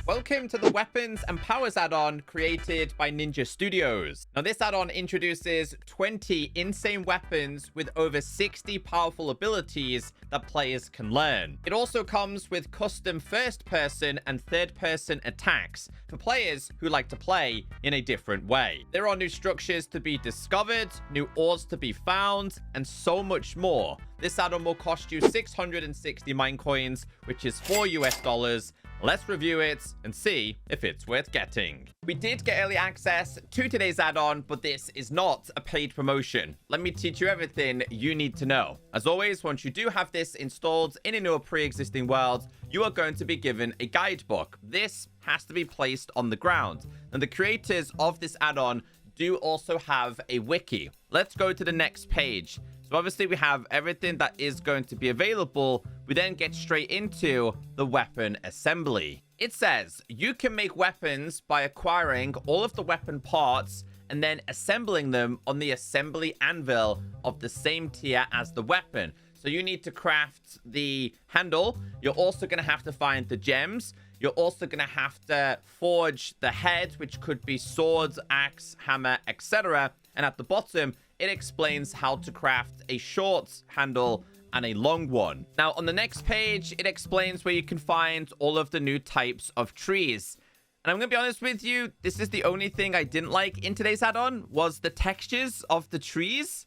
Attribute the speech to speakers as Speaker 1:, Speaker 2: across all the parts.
Speaker 1: Welcome to the Weapons and Powers add-on created by Ninja Studios. Now, this add-on introduces 20 insane weapons with over 60 powerful abilities that players can learn. It also comes with custom first-person and third-person attacks for players who like to play in a different way. There are new structures to be discovered, new ores to be found, and so much more. This add-on will cost you 660 mine coins, which is $4 US. Let's review it and see if it's worth getting. We did get early access to today's add-on, but this is not a paid promotion. Let me teach you everything you need to know. As always, once you do have this installed in a new pre-existing world, you are going to be given a guidebook. This has to be placed on the ground. And the creators of this add-on do also have a wiki. Let's go to the next page. So obviously we have everything that is going to be available. We then get straight into the weapon assembly. It says you can make weapons by acquiring all of the weapon parts and then assembling them on the assembly anvil of the same tier as the weapon. So you need to craft the handle. You're also going to have to find the gems. You're also going to have to forge the head, which could be swords, axe, hammer, etc. And at the bottom, it explains how to craft a short handle and a long one. Now, on the next page, it explains where you can find all of the new types of trees. And I'm going to be honest with you, this is the only thing I didn't like in today's add-on was the textures of the trees.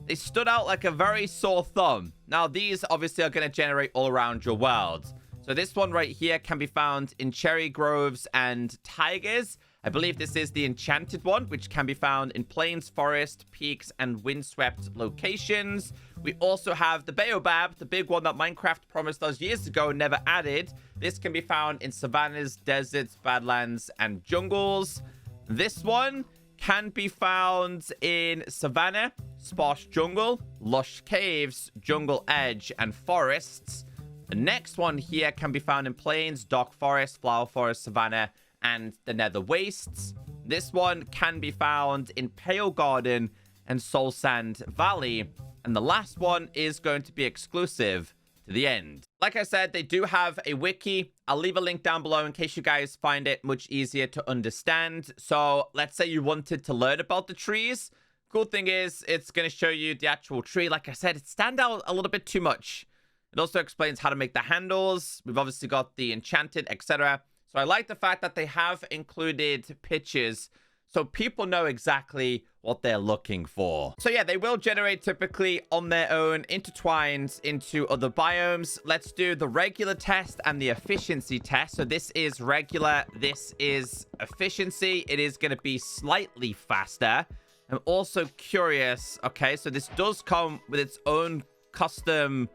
Speaker 1: They stood out like a very sore thumb. Now, these obviously are going to generate all around your world. So this one right here can be found in cherry groves and tigers. I believe this is the enchanted one, which can be found in plains, forest, peaks, and windswept locations. We also have the baobab, the big one that Minecraft promised us years ago, never added. This can be found in savannas, deserts, badlands, and jungles. This one can be found in savanna, sparse jungle, lush caves, jungle edge, and forests. The next one here can be found in plains, dark forest, flower forest, savanna, and the nether wastes. This one can be found in Pale Garden and Soul Sand Valley. And the last one is going to be exclusive to the end. Like I said, they do have a wiki. I'll leave a link down below in case you guys find it much easier to understand. So let's say you wanted to learn about the trees. Cool thing is it's going to show you the actual tree. Like I said, it stands out a little bit too much. It also explains how to make the handles. We've obviously got the enchanted, etc. So I like the fact that they have included pictures so people know exactly what they're looking for. So yeah, they will generate typically on their own, intertwined into other biomes. Let's do the regular test and the efficiency test. So this is regular, this is efficiency. It is going to be slightly faster. I'm also curious. Okay, so this does come with its own custom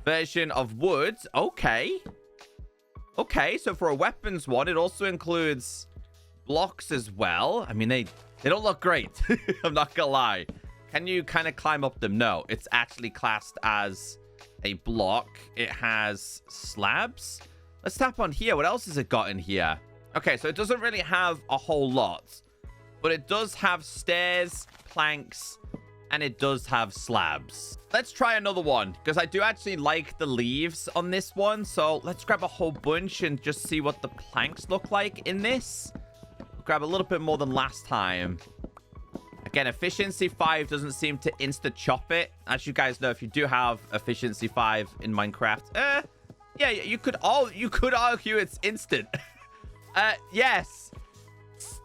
Speaker 1: version of wood. Okay, so for a weapons one, it also includes blocks as well. I mean, they don't look great. I'm not gonna lie. Can you kind of climb up them? No, it's actually classed as a block. It has slabs. Let's tap on here. What else has it got in here? Okay, so it doesn't really have a whole lot, but it does have stairs, planks, and it does have slabs. Let's try another one, because I do actually like the leaves on this one. So let's grab a whole bunch and just see what the planks look like in this. Grab a little bit more than last time. Again, efficiency 5 doesn't seem to insta chop it. As you guys know, if you do have efficiency 5 in Minecraft, yeah, you could argue it's instant. Yes.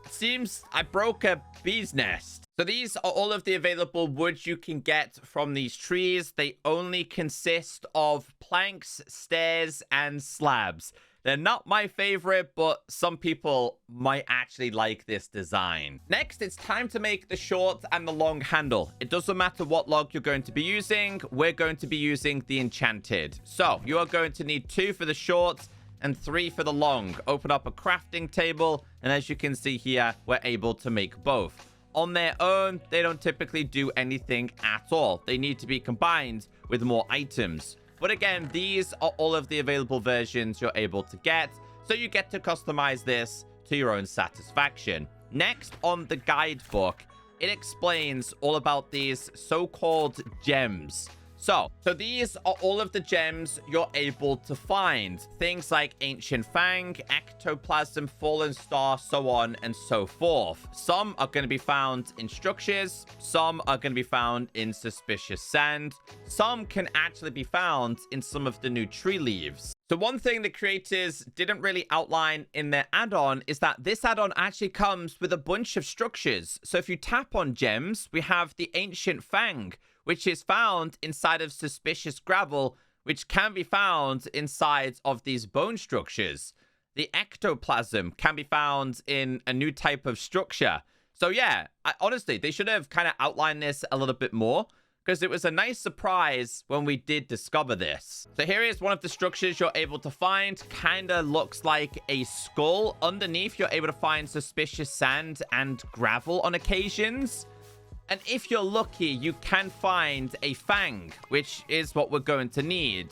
Speaker 1: Seems I broke a bee's nest. So these are all of the available wood you can get from these trees. They only consist of planks, stairs, and slabs. They're not my favorite, but some people might actually like this design. Next, it's time to make the short and the long handle. It doesn't matter what log you're going to be using. We're going to be using the enchanted. So you are going to need 2 for the short and 3 for the long. Open up a crafting table, and as you can see here, we're able to make both. On their own, they don't typically do anything at all. They need to be combined with more items. But again, these are all of the available versions you're able to get. So you get to customize this to your own satisfaction. Next, on the guidebook, it explains all about these so-called gems. So these are all of the gems you're able to find. Things like Ancient Fang, Ectoplasm, Fallen Star, so on and so forth. Some are going to be found in structures. Some are going to be found in Suspicious Sand. Some can actually be found in some of the new tree leaves. So one thing the creators didn't really outline in their add-on is that this add-on actually comes with a bunch of structures. So if you tap on gems, we have the Ancient Fang, which is found inside of Suspicious Gravel, which can be found inside of these bone structures. The Ectoplasm can be found in a new type of structure. So yeah, honestly, they should have kind of outlined this a little bit more, because it was a nice surprise when we did discover this. So here is one of the structures you're able to find. Kind of looks like a skull. Underneath, you're able to find Suspicious Sand and gravel on occasions. And if you're lucky, you can find a fang, which is what we're going to need.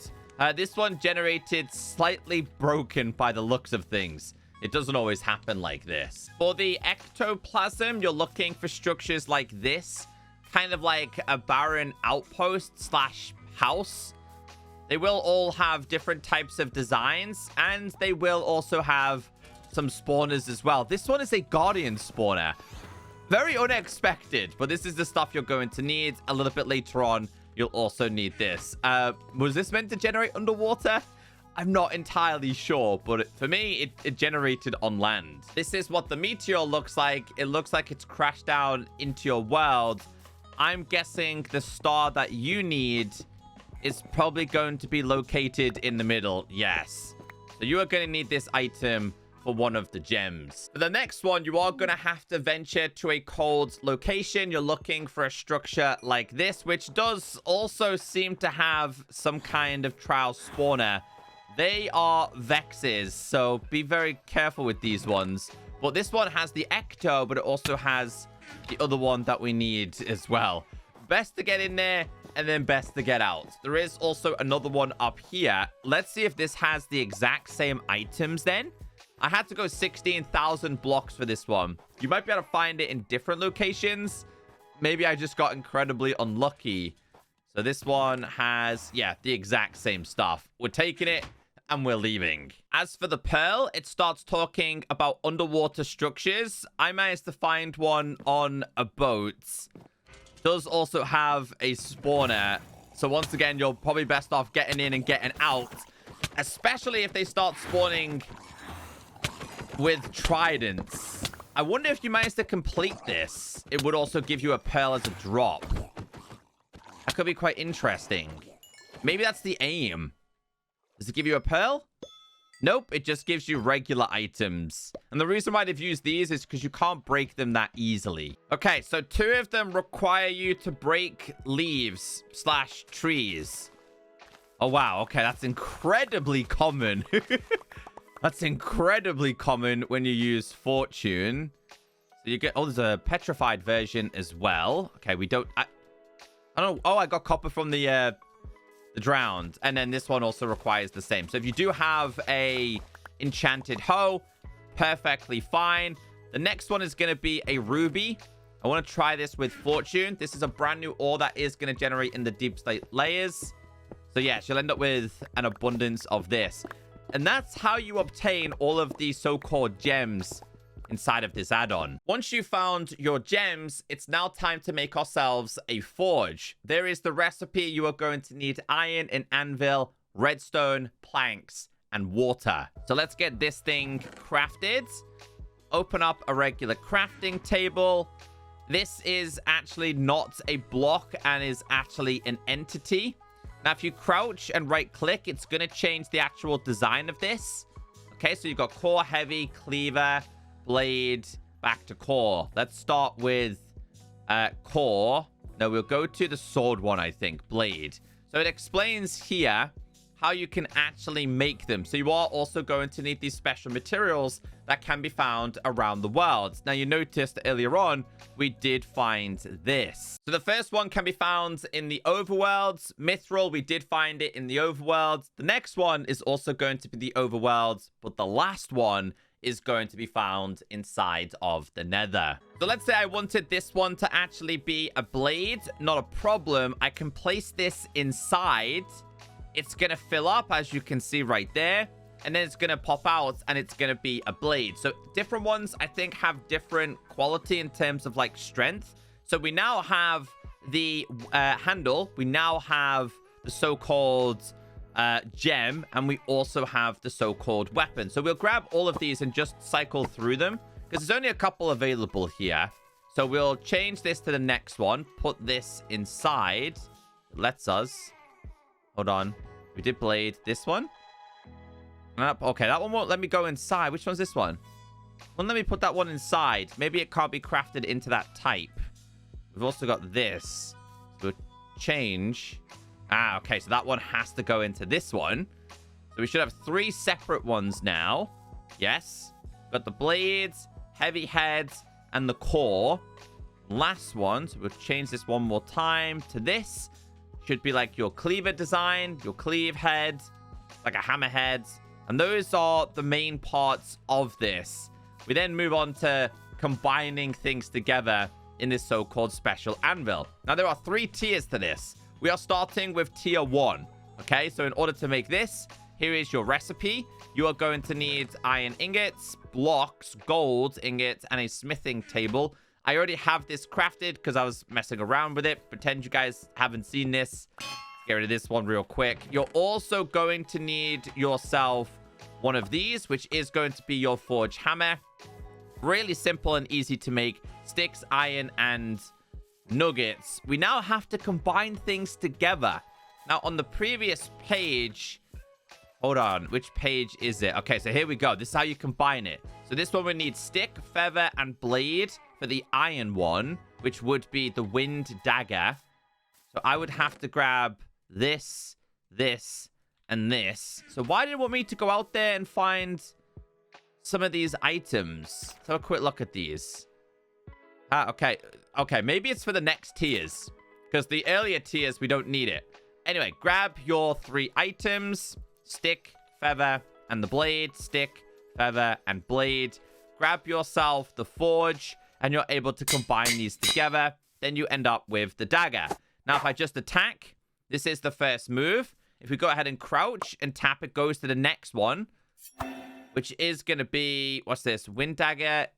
Speaker 1: This one generated slightly broken by the looks of things. It doesn't always happen like this. For the ectoplasm, you're looking for structures like this, kind of like a barren outpost slash house. They will all have different types of designs, and they will also have some spawners as well. This one is a guardian spawner. Very unexpected, but this is the stuff you're going to need. A little bit later on, you'll also need this. Was this meant to generate underwater? I'm not entirely sure, but for me, it generated on land. This is what the meteor looks like. It looks like it's crashed down into your world. I'm guessing the star that you need is probably going to be located in the middle. Yes. So you are going to need this item for one of the gems. For the next one, you are going to have to venture to a cold location. You're looking for a structure like this, which does also seem to have some kind of trial spawner. They are Vexes, so be very careful with these ones. But this one has the Ecto, but it also has the other one that we need as well. Best to get in there, and then best to get out. There is also another one up here. Let's see if this has the exact same items then. I had to go 16,000 blocks for this one. You might be able to find it in different locations. Maybe I just got incredibly unlucky. So this one has, yeah, the exact same stuff. We're taking it and we're leaving. As for the pearl, it starts talking about underwater structures. I managed to find one on a boat. Does also have a spawner. So once again, you're probably best off getting in and getting out. Especially if they start spawning with tridents. I wonder if you manage to complete this, it would also give you a pearl as a drop. That could be quite interesting. Maybe that's the aim. Does it give you a pearl? Nope, it just gives you regular items. And the reason why they've used these is because you can't break them that easily. Okay, so 2 of them require you to break leaves slash trees. Oh, wow. Okay, that's incredibly common. That's incredibly common when you use Fortune. So you get... Oh, there's a petrified version as well. Okay, we don't... I don't know. Oh, I got copper from the drowned. And then this one also requires the same. So if you do have a enchanted hoe, perfectly fine. The next one is going to be a ruby. I want to try this with Fortune. This is a brand new ore that is going to generate in the deep slate layers. So yes, you'll end up with an abundance of this. And that's how you obtain all of these so-called gems inside of this add-on. Once you've found your gems, it's now time to make ourselves a forge. There is the recipe. You are going to need iron, an anvil, redstone, planks, and water. So let's get this thing crafted. Open up a regular crafting table. This is actually not a block and is actually an entity. Now, if you crouch and right-click, it's going to change the actual design of this. Okay, so you've got core, heavy, cleaver, blade, back to core. Let's start with core. No, we'll go to the sword one, I think, blade. So it explains here how you can actually make them. So you are also going to need these special materials that can be found around the world. Now, you noticed earlier on, we did find this. So the first one can be found in the overworlds. Mithril, we did find it in the overworlds. The next one is also going to be the overworlds, but the last one is going to be found inside of the nether. So let's say I wanted this one to actually be a blade. Not a problem. I can place this inside. It's going to fill up, as you can see right there. And then it's going to pop out and it's going to be a blade. So different ones, I think, have different quality in terms of like strength. So we now have the handle. We now have the so-called gem, and we also have the so-called weapon. So we'll grab all of these and just cycle through them because there's only a couple available here. So we'll change this to the next one, put this inside. It lets us, hold on, we did blade this one. Okay, that one won't let me go inside. Which one's this one? Well, let me put that one inside. Maybe it can't be crafted into that type. We've also got this. So we'll change. Okay, so that one has to go into this one. So we should have 3 separate ones now. Yes. Got the blades, heavy heads, and the core. Last one. So we'll change this one more time to this. Should be like your cleaver design, your cleave head, like a hammer head. And those are the main parts of this. We then move on to combining things together in this so-called special anvil. Now, there are 3 tiers to this. We are starting with tier 1. Okay, so in order to make this, here is your recipe. You are going to need iron ingots, blocks, gold ingots, and a smithing table. I already have this crafted because I was messing around with it. Pretend you guys haven't seen this. Let's get rid of this one real quick. You're also going to need yourself one of these, which is going to be your forge hammer. Really simple and easy to make. Sticks, iron, and nuggets. We now have to combine things together. Now, on the previous page... Hold on. Which page is it? Okay, so here we go. This is how you combine it. So this one we need stick, feather, and blade for the iron one, which would be the wind dagger. So I would have to grab this, this, and this. So why did it want me to go out there and find some of these items? Let's have a quick look at these. Okay. Okay, maybe it's for the next tiers. Because the earlier tiers, we don't need it. Anyway, grab your 3 items. Stick, feather, and the blade. Stick, feather, and blade. Grab yourself the forge, and you're able to combine these together. Then you end up with the dagger. Now, if I just attack, this is the first move. If we go ahead and crouch and tap, it goes to the next one, which is going to be, what's this? Wind dagger.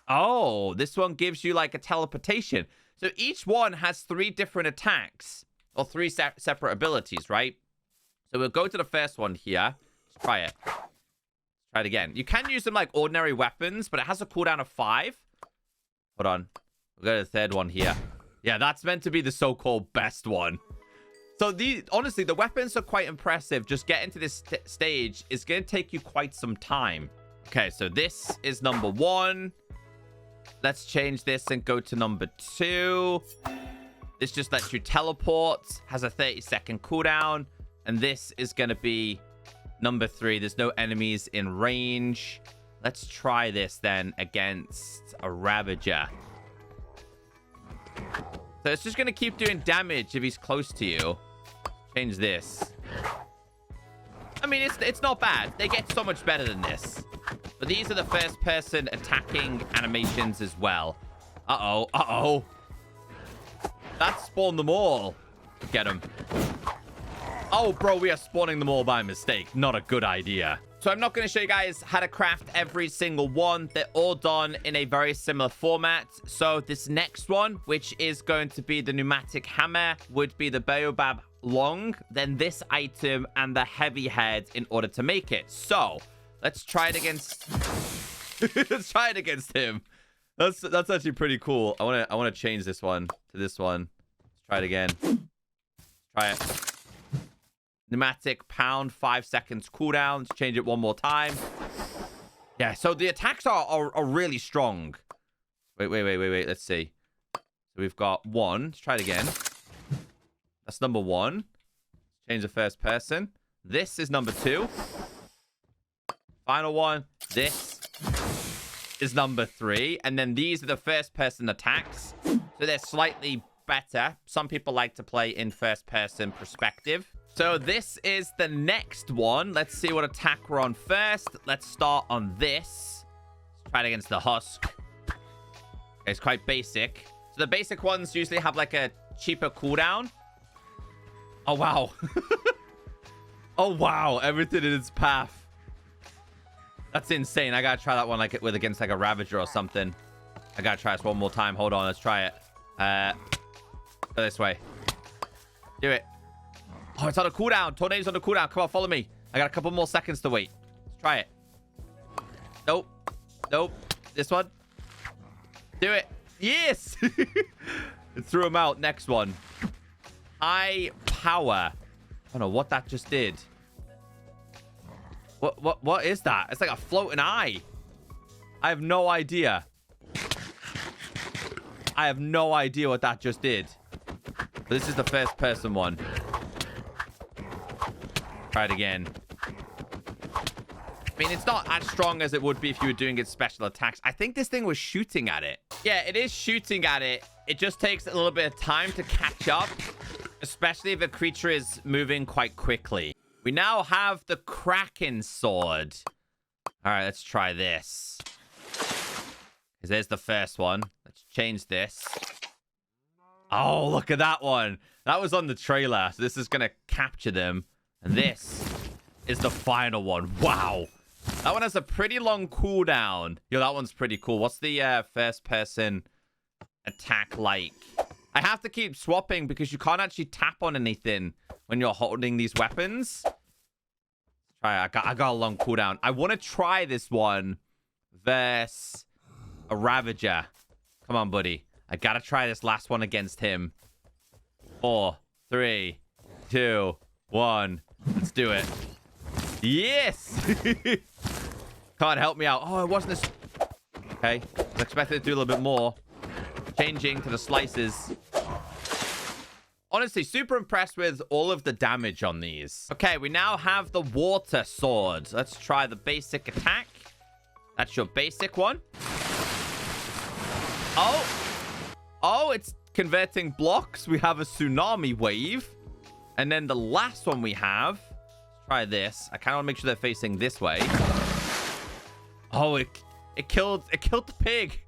Speaker 1: Oh, this one gives you like a teleportation. So each one has 3 different attacks, or 3 separate abilities, right? So we'll go to the first one here. Let's try it. Let's try it again. You can use them like ordinary weapons, but it has a cooldown of 5. Hold on. We'll go to the third one here. Yeah, that's meant to be the so-called best one. So honestly, the weapons are quite impressive. Just getting to this stage is going to take you quite some time. Okay, so this is number 1. Let's change this and go to number 2. This just lets you teleport. Has a 30-second cooldown. And this is going to be number 3. There's no enemies in range. Let's try this then against a Ravager. So it's just going to keep doing damage if he's close to you. Change this. I mean, it's not bad. They get so much better than this. But these are the first-person attacking animations as well. Uh-oh. Uh-oh. That spawned them all. Get them. Oh, bro, we are spawning them all by mistake. Not a good idea. So I'm not going to show you guys how to craft every single one. They're all done in a very similar format. So this next one, which is going to be the pneumatic hammer, would be the baobab long, then this item and the heavy head in order to make it. So let's try it against... let's try it against him. That's actually pretty cool. I want to change this one to this one. Let's try it again. Try it. Pneumatic pound, 5 seconds cooldown. Let's change it one more time. Yeah, so the attacks are really strong. Wait. Let's see. So we've got 1. Let's try it again. That's number 1. Change the first person. This is number 2. Final one. This is number 3. And then these are the first person attacks. So they're slightly better. Some people like to play in first person perspective. So this is the next one. Let's see what attack we're on first. Let's start on this. Try it against the husk. Okay, it's quite basic. So the basic ones usually have like a cheaper cooldown. Oh, wow. Oh, wow. Everything in its path. That's insane. I gotta try that one like with against like a Ravager or something. I gotta try this one more time. Hold on. Let's try it. Go this way. Do it. Oh, it's on a cooldown. Tornado's on a cooldown. Come on, follow me. I got a couple more seconds to wait. Let's try it. Nope. Nope. This one. Do it. Yes. It threw him out. Next one. High power. I don't know what that just did. What is that? It's like a floating eye. I have no idea. I have no idea what that just did. But this is the first person one. Try it again. I mean, it's not as strong as it would be if you were doing its special attacks. I think this thing was shooting at it. Yeah, it is shooting at it. It just takes a little bit of time to catch up, especially if a creature is moving quite quickly. We now have the Kraken sword. All right, let's try this. There's the first one. Let's change this. Oh, look at that one. That was on the trailer. So this is going to capture them. And this is the final one. Wow. That one has a pretty long cooldown. Yo, that one's pretty cool. What's the first person attack like? I have to keep swapping because you can't actually tap on anything when you're holding these weapons. Try it. I got a long cooldown. I want to try this one versus a Ravager. Come on, buddy. I got to try this last one against him. 4, 3, 2, 1. Let's do it. Yes! Can't help me out. Oh, it wasn't as... Okay. I was expecting to do a little bit more. Changing to the slices. Honestly, super impressed with all of the damage on these. Okay, we now have the water sword. Let's try the basic attack. That's your basic one. Oh. Oh, it's converting blocks. We have a tsunami wave. And then the last one we have... Let's try this. I kind of want to make sure they're facing this way. Oh, it killed the pig.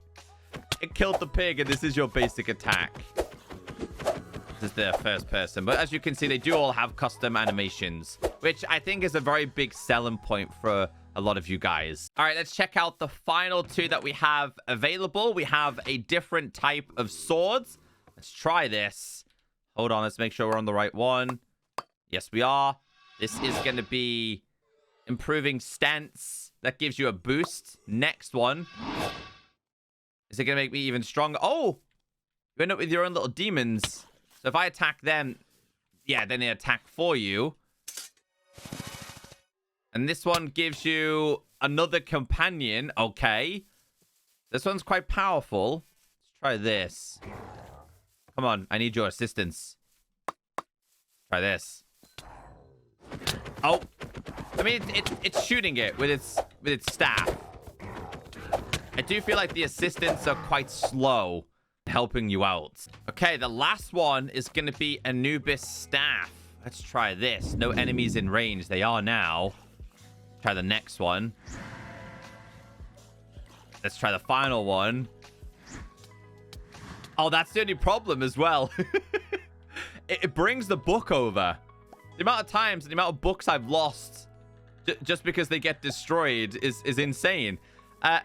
Speaker 1: It killed the pig, and this is your basic attack. This is the first person. But as you can see, they do all have custom animations, which I think is a very big selling point for a lot of you guys. All right, let's check out the final two that we have available. We have a different type of swords. Let's try this. Hold on, let's make sure we're on the right one. Yes, we are. This is going to be improving stance. That gives you a boost. Next one. Is it going to make me even stronger? Oh! You end up with your own little demons. So if I attack them, yeah, then they attack for you. And this one gives you another companion. Okay. This one's quite powerful. Let's try this. Come on, I need your assistance. Try this. Oh. I mean, it's shooting it with its staff. I do feel like the assistants are quite slow helping you out. Okay, the last one is going to be Anubis staff. Let's try this. No enemies in range. They are now. Try the next one. Let's try the final one. Oh, that's the only problem as well. It brings the book over. The amount of times and the amount of books I've lost just because they get destroyed is insane.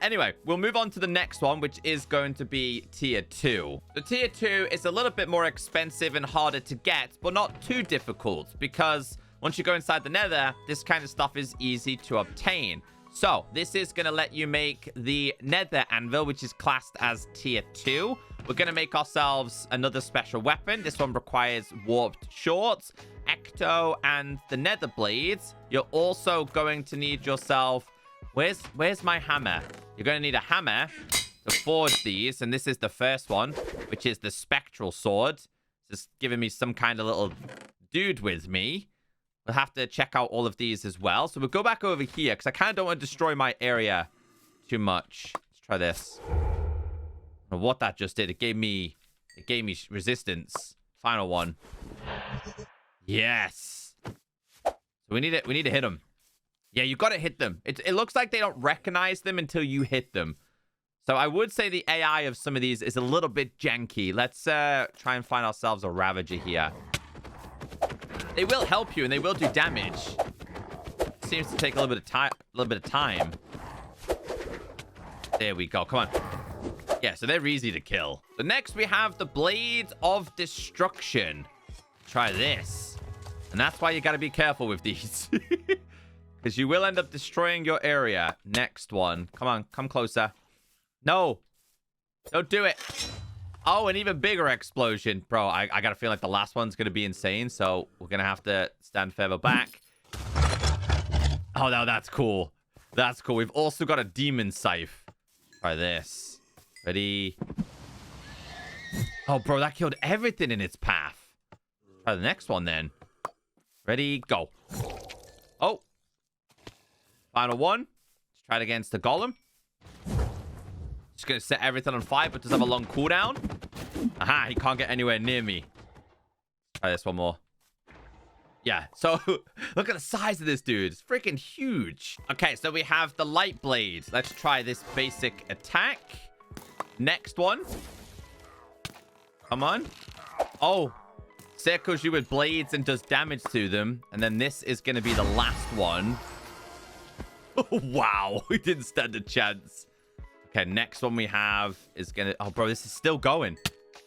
Speaker 1: Anyway, we'll move on to the next one, which is going to be tier 2. The tier 2 is a little bit more expensive and harder to get, but not too difficult, because once you go inside the nether, this kind of stuff is easy to obtain. So this is going to let you make the nether anvil, which is classed as tier 2. We're going to make ourselves another special weapon. This one requires warped shorts, ecto, and the nether blades. You're also going to need yourself... Where's my hammer? You're going to need a hammer to forge these. And this is the first one, which is the spectral sword. Just giving me some kind of little dude with me. We'll have to check out all of these as well. So we'll go back over here because I kind of don't want to destroy my area too much. Let's try this. I don't know what that just did. It gave me resistance. Final one. Yes. So we need to hit them. Yeah, you got to hit them. It looks like they don't recognize them until you hit them. So I would say the AI of some of these is a little bit janky. Let's try and find ourselves a Ravager here. They will help you and they will do damage. Seems to take a little bit of time. There we go. Come on. Yeah, so they're easy to kill. So next we have the Blades of Destruction. Try this. And that's why you got to be careful with these. Because you will end up destroying your area. Next one. Come on, come closer. No. Don't do it. Oh, an even bigger explosion. Bro, I got to feel like the last one's going to be insane. So we're going to have to stand further back. Oh, no, that's cool. That's cool. We've also got a Demon Scythe. Try this. Ready? Oh, bro, that killed everything in its path. Try the next one then. Ready? Go. Oh. Final one. Let's try it against the Golem. Just going to set everything on fire, but does have a long cooldown. Aha, he can't get anywhere near me. Try this one more. Yeah, so look at the size of this dude. It's freaking huge. Okay, so we have the Light Blade. Let's try this basic attack. Next one. Come on. Oh, circles you with blades and does damage to them. And then this is going to be the last one. Wow, we didn't stand a chance. Okay, next one we have is going to... Oh, bro, this is still going.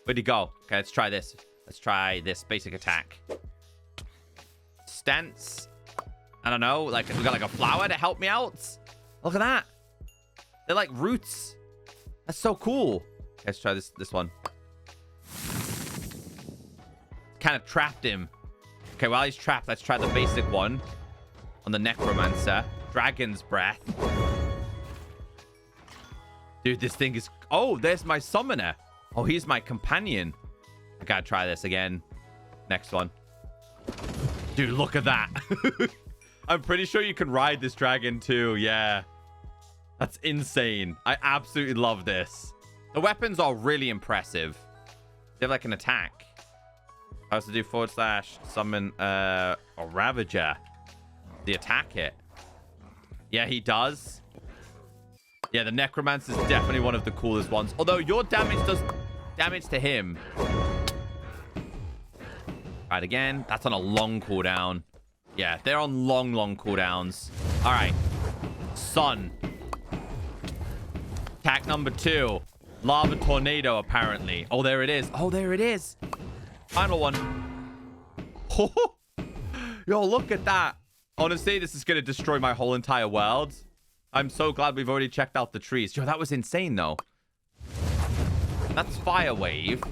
Speaker 1: Where'd he go? Okay, let's try this. Let's try this basic attack. Stance. I don't know. Like, we got like a flower to help me out. Look at that. They're like roots. That's so cool. Okay, let's try this one. Kind of trapped him. Okay, while he's trapped, let's try the basic one on the Necromancer. Dragon's Breath. Dude, this thing is... Oh, there's my summoner. Oh, he's my companion. I gotta try this again. Next one. Dude, look at that. I'm pretty sure you can ride this dragon too. Yeah. That's insane. I absolutely love this. The weapons are really impressive. They have like an attack. I have to do / summon a Ravager. The attack hit. Yeah, he does. Yeah, the Necromancer is definitely one of the coolest ones. Although your damage does damage to him. Right, again. That's on a long cooldown. Yeah, they're on long cooldowns. All right. Sun. Attack number 2. Lava Tornado, apparently. Oh, there it is. Oh, there it is. Final one. Oh, yo, look at that. Honestly, this is going to destroy my whole entire world. I'm so glad we've already checked out the trees. Yo, that was insane, though. That's Fire Wave.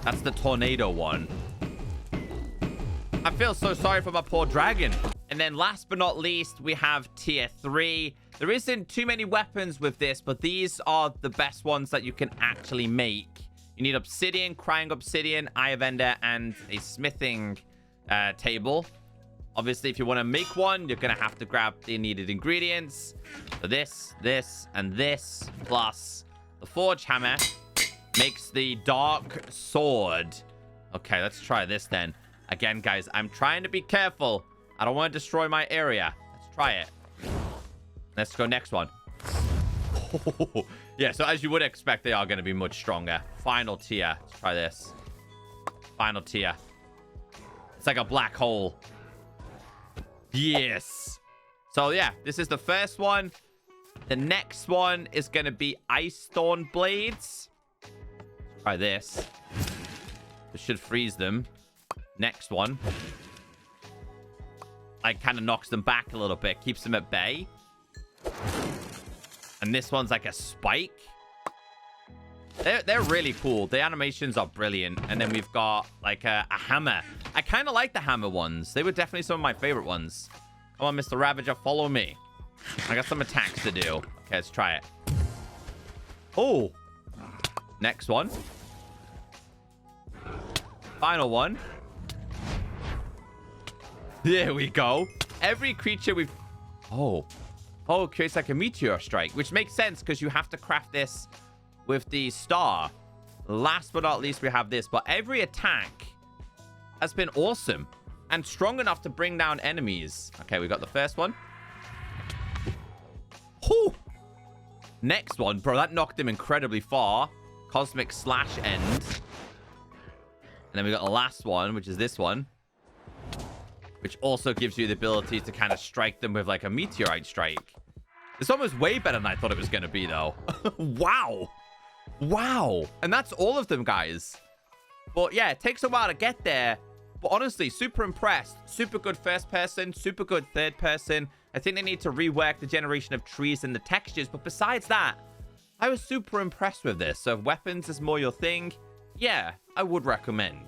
Speaker 1: That's the Tornado one. I feel so sorry for my poor dragon. And then last but not least, we have tier 3. There isn't too many weapons with this, but these are the best ones that you can actually make. You need obsidian, crying obsidian, Eye of Ender, and a smithing table. Obviously, if you want to make one, you're going to have to grab the needed ingredients. So this, and this, plus the forge hammer makes the dark sword. Okay, let's try this then. Again, guys, I'm trying to be careful. I don't want to destroy my area. Let's try it. Let's go next one. Yeah, so as you would expect, they are going to be much stronger. Final tier. Let's try this. Final tier. It's like a black hole. Yes. So, yeah, this is the first one. The next one is going to be Ice Thorn Blades. Try this. This should freeze them. Next one. Like, kind of knocks them back a little bit. Keeps them at bay. And this one's like a spike. They're really cool. The animations are brilliant. And then we've got like a hammer. I kind of like the hammer ones. They were definitely some of my favorite ones. Come on, Mr. Ravager, follow me. I got some attacks to do. Okay, let's try it. Oh. Next one. Final one. There we go. Every creature we've... Oh, it creates like a meteor strike, which makes sense because you have to craft this with the star. Last but not least, we have this. But every attack has been awesome and strong enough to bring down enemies. Okay, we got the first one. Oh, Next one, bro, that knocked him incredibly far. Cosmic Slash End. And then we got the last one, which is this one. Which also gives you the ability to kind of strike them with like a meteorite strike. This one was way better than I thought it was going to be, though. Wow. Wow. And that's all of them, guys. But yeah, it takes a while to get there. But honestly, super impressed. Super good first person, super good third person. I think they need to rework the generation of trees and the textures. But besides that, I was super impressed with this. So if weapons is more your thing, yeah, I would recommend.